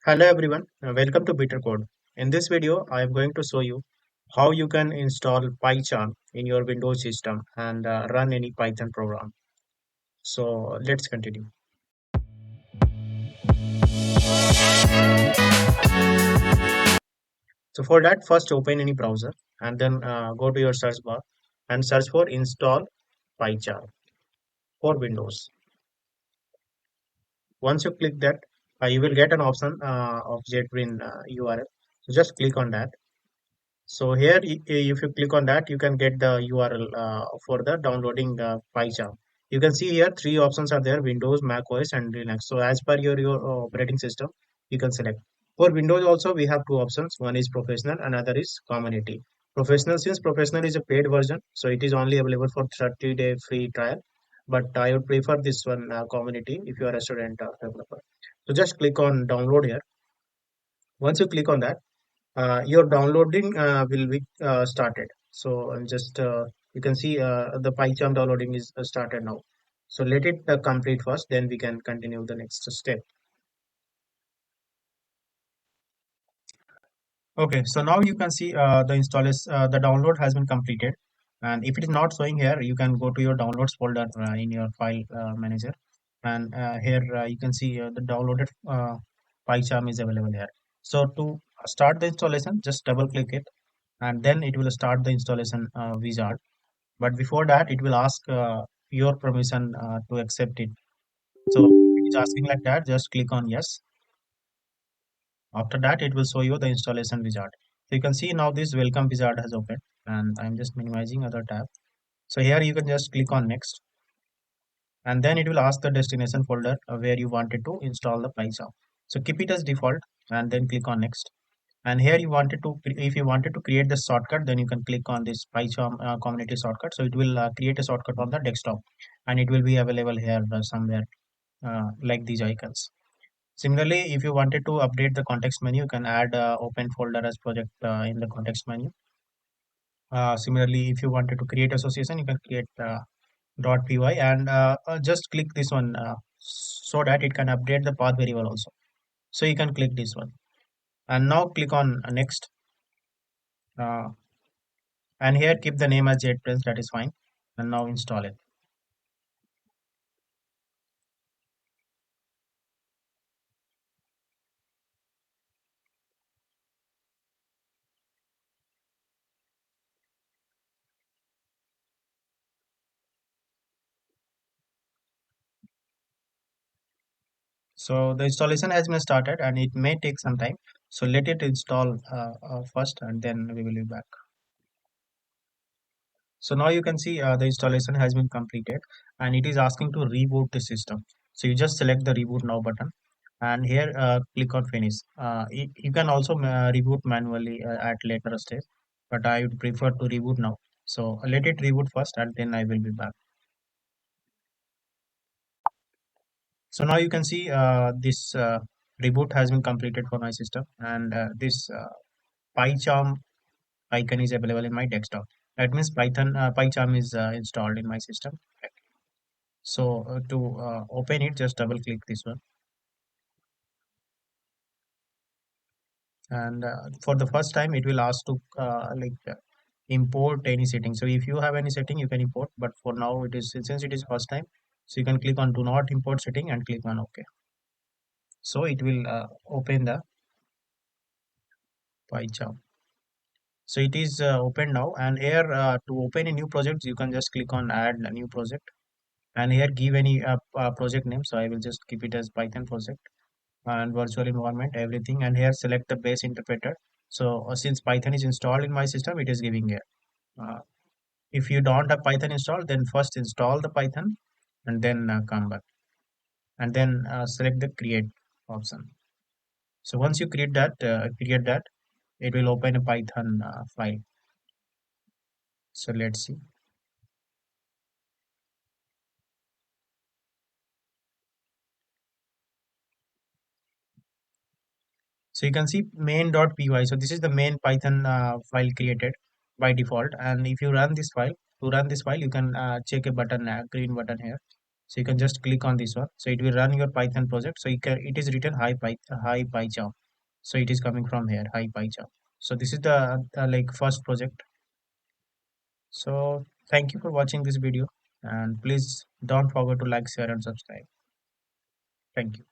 Hello everyone, welcome to Bitter Code. In this video, I am going to show you how you can install PyCharm in your Windows system and run any Python program. So let's continue. So for that, first open any browser and then go to your search bar and search for install PyCharm for Windows. Once you click that, you will get an option of JetBrains URL. So just click on that. So here, if you click on that, you can get the URL for the downloading PyCharm. You can see here three options are there: Windows, Mac OS, and Linux. So as per your operating system, you can select. For Windows also, we have two options. One is professional, another is community. Professional, since professional is a paid version, so it is only available for 30-day free trial. But I would prefer this one community if you are a student or developer. So just click on download here. Once you click on that, your downloading will be started. So just you can see the PyCharm downloading is started now. So let it complete first, then we can continue the next step. Okay, so now you can see the download has been completed. And if it is not showing here, you can go to your downloads folder in your file manager. And here you can see the downloaded PyCharm is available here. So to start the installation, just double click it and then it will start the installation wizard. But before that, it will ask your permission to accept it. So if it is asking like that, just click on yes. After that, it will show you the installation wizard. So you can see now this welcome wizard has opened, and I'm just minimizing other tab. So here you can just click on next, and then it will ask the destination folder where you wanted to install the PyCharm. So keep it as default, and then click on next. And here you wanted to, if you wanted to create the shortcut, then you can click on this PyCharm community shortcut. So it will create a shortcut on the desktop, and it will be available here somewhere like these icons. Similarly, if you wanted to update the context menu, you can add open folder as project in the context menu. Similarly, if you wanted to create association, you can create .py and just click this one so that it can update the path variable also. So you can click this one and now click on next. Uh, and here keep the name as JetBrains, that is fine. And now install it. So the installation has been started and it may take some time. So let it install first and then we will be back. So now you can see the installation has been completed and it is asking to reboot the system. So you just select the reboot now button and here click on finish. You can also reboot manually at later stage, but I would prefer to reboot now. So let it reboot first and then I will be back. So now you can see this reboot has been completed for my system and this PyCharm icon is available in my desktop. That means PyCharm is installed in my system. So to open it, just double click this one. And for the first time, it will ask to import any setting. So if you have any setting, you can import. But for now, it is since it is first time, so you can click on do not import setting and click on OK. So it will open the PyCharm. So it is open now. And here to open a new project, you can just click on add a new project. And here give any project name. So I will just keep it as Python project and virtual environment, everything. And here select the base interpreter. So since Python is installed in my system, it is giving here. Uh, if you don't have Python installed, then first install the Python and then come back and then select the create option. So once you create that, it will open a Python file. So let's see. So you can see main.py. So this is the main Python file created by default. And if you run this file, you can check a button, green button here. So you can just click on this one. So it will run your Python project. So it is written hi PyCharm. So it is coming from here, hi PyCharm. So this is the like first project. So thank you for watching this video, and please don't forget to like, share, and subscribe. Thank you.